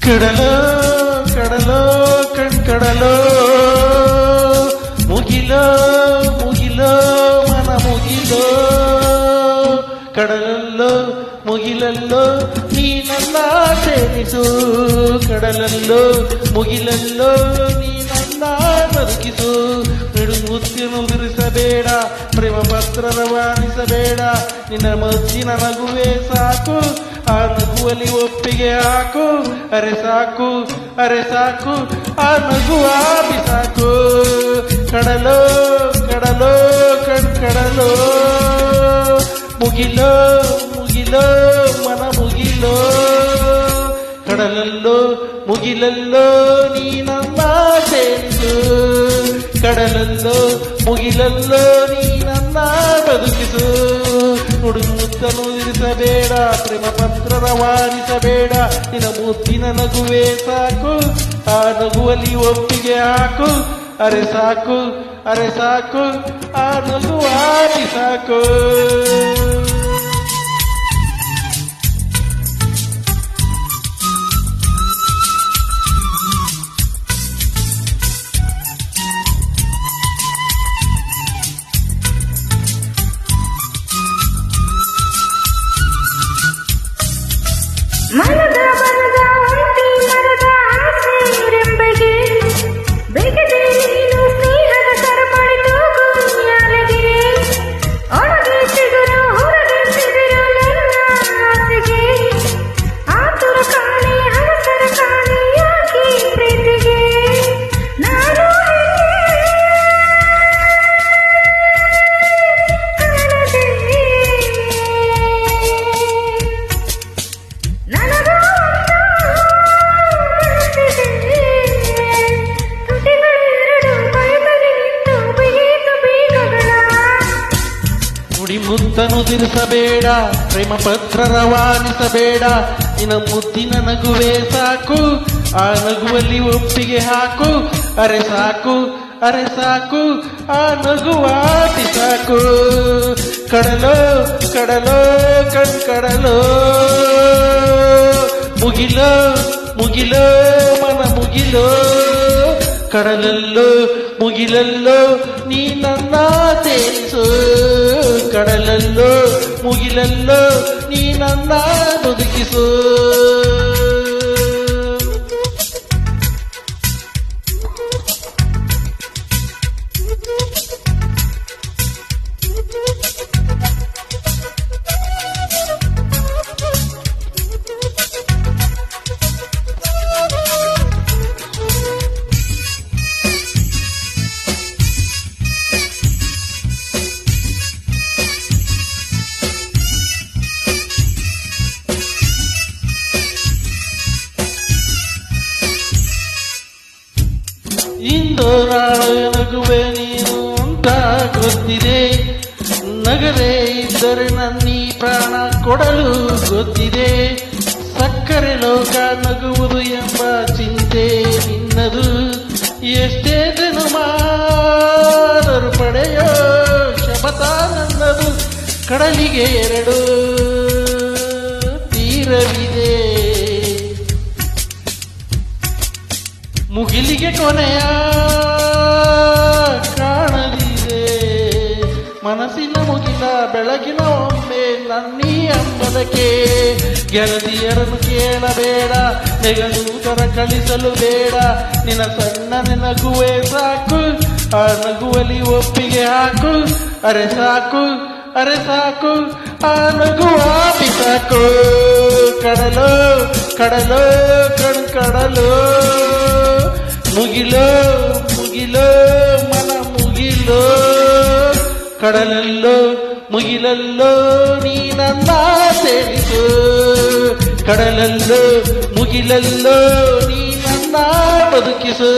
ಕಡಲೋ ಕಡಲೋ ಕಣ್ಕಡಲೋ ಮುಗಿಲೋ ಮುಗಿಲೋ ಮನ ಮುಗಿಲೋ ಕಡಲಲ್ಲೋ ಮುಗಿಲಲ್ಲೋ ನೀ ನನ್ನ ಸೇರಿಸು ಕಡಲಲ್ಲೋ ಮುಗಿಲಲ್ಲೋ ನೀ ನನ್ನ ಬದುಕಿಸು ಮುತ್ತಿನ ಉದುರಿಸಬೇಡ ಪ್ರೇಮ ಪತ್ರ ರವಾನಿಸಬೇಡ ನಿನ್ನ ಮದ್ದಿನ ನಗುವೆ ಸಾಕು ಆ ನಗುವಲ್ಲಿ ಒಪ್ಪಿಗೆ ಹಾಕು ಅರೆ ಸಾಕು ಅರೆ ಸಾಕು ಆ ನಗುವ ಬಿಸಾಕು ಕಡಲೋ ಕಡಲೋ ಕಣ್ಕಡಲೋ ಮುಗಿಲೋ ಮುಗಿಲೋ ಮನ ಮುಗಿಲೋ ಕಡಲಲ್ಲೋ ಮುಗಿಲಲ್ಲೋ ನೀ ನನ್ನ ಸೇರಿಸು ಕಡಲಲ್ಲೋ ಮುಗಿಲಲ್ಲೋ ನೀ ನನ್ನ ಬದುಕಿಸು ಮುತ್ತನು ಇರಿಸಬೇಡ ಪ್ರೇಮ ಪತ್ರ ರವಾನಿಸಬೇಡ ನಿನ್ನ ಮುದ್ದಿನ ನಗುವೆ ಸಾಕು ಆ ನಗುವಲ್ಲಿ ಒಪ್ಪಿಗೆ ಹಾಕು ಅರೆ ಸಾಕು ಅರೆ ಸಾಕು ಆ ನಗುವಾಗಿ ಸಾಕು ಮರದ ಮರದ ಒಂಟಿ ಮರದ ಆಸೆ ರೆಂಬೆಗೆ ಬೇಗದೆ ನೀನು ಸ್ನೇಹದ ಸರಪಳಿ ತೂಗು ಯಾಲಗಿರಿ ಒಳಗೆ ಚಿಗುರು ಹೊರಗೆ ಚಿಗುರು ನನ್ನ ಆಸೆಗೆ ಆತುರ ಕಾಣೆ ಅವಸರ ಕಾಣೆ ಯಾಕೆ ಪ್ರೀತಿಗೆ ನಾನು ಮುತ್ತನು ತಿರುಸಬೇಡ ಪ್ರೇಮ ಪತ್ರ ರವಾನಿಸಬೇಡ ನಿನ್ನ ಮುದ್ದಿನ ನಗುವೆ ಸಾಕು ಆ ನಗುವಲ್ಲಿ ಒಪ್ಪಿಗೆ ಹಾಕು ಅರೆ ಸಾಕು ಅರೆ ಸಾಕು ಆ ನಗುವ ಬಿಸಾಕು ಕಡಲೋ ಕಡಲೋ ಕಣ್ಕಡಲೋ ಮುಗಿಲೋ ಮುಗಿಲೋ ಮನ ಮುಗಿಲೋ ಕಡಲಲ್ಲೋ ಮುಗಿಲಲ್ಲೋ ನೀ ನನ್ನ ಸೇರಿಸು ಕಡಲಲ್ಲೋ ಮುಗಿಲಲ್ಲೋ ನೀ ನನ್ನ ಬದುಕಿಸು ಇಂದು ನಾಳೆ ನಗುವೆ ನೀನು ಅಂತ ಗೊತ್ತಿದೆ ನಗರೇ ಇದ್ದರೆ ನನ್ನೀ ಪ್ರಾಣ ಕೊಡಲು ಗೊತ್ತಿದೆ ಸಕ್ಕರೆ ಲೋಕ ನಗುವುದು ಎಂಬ ಚಿಂತೆ ನಿನ್ನದು ಎಷ್ಟೇ ಜನುಮಾದರೂ ಪಡೆಯೋ ಶಪಥ ನನ್ನದು ಕಡಲಿಗೆ ಎರಡು ತೀರವಿದೆ ಮುಗಿಲಿಗೆ ಕೊನೆಯ ಕಾಣದಿದೆ ಮನಸ್ಸಿನ ಮುಗಿಲ ಬೆಳಗಿನ ಒಮ್ಮೆ ನನ್ನೀ ಅಂಬಲಕ್ಕೆ ಗೆಳತಿಯರನ್ನು ಕೇಳಬೇಡ ನೆಗದೂತರ ಕಳಿಸಲು ಬೇಡ ನಿನ್ನ ಸಣ್ಣ ನಗುವೆ ಸಾಕು ಆ ನಗುವಲ್ಲಿ ಒಪ್ಪಿಗೆ ಹಾಕು ಅರೆ ಸಾಕು ಅರೆ ಸಾಕು ಆ ನಗುವ ಬಿಸಾಕು ಕಡಲೋ ಕಡಲೋ ಕಣ್ಕಡಲೋ ಮುಗಿಲೋ ಮುಗಿಲೋ ಮನ ಮುಗಿಲೋ ಕಡಲಲ್ಲೋ ಮುಗಿಲಲ್ಲೋ ನೀ ನನ್ನ ಸೇರಿಸು ಕಡಲಲ್ಲೋ ಮುಗಿಲಲ್ಲೋ ನೀ ನನ್ನ ಬದುಕಿಸು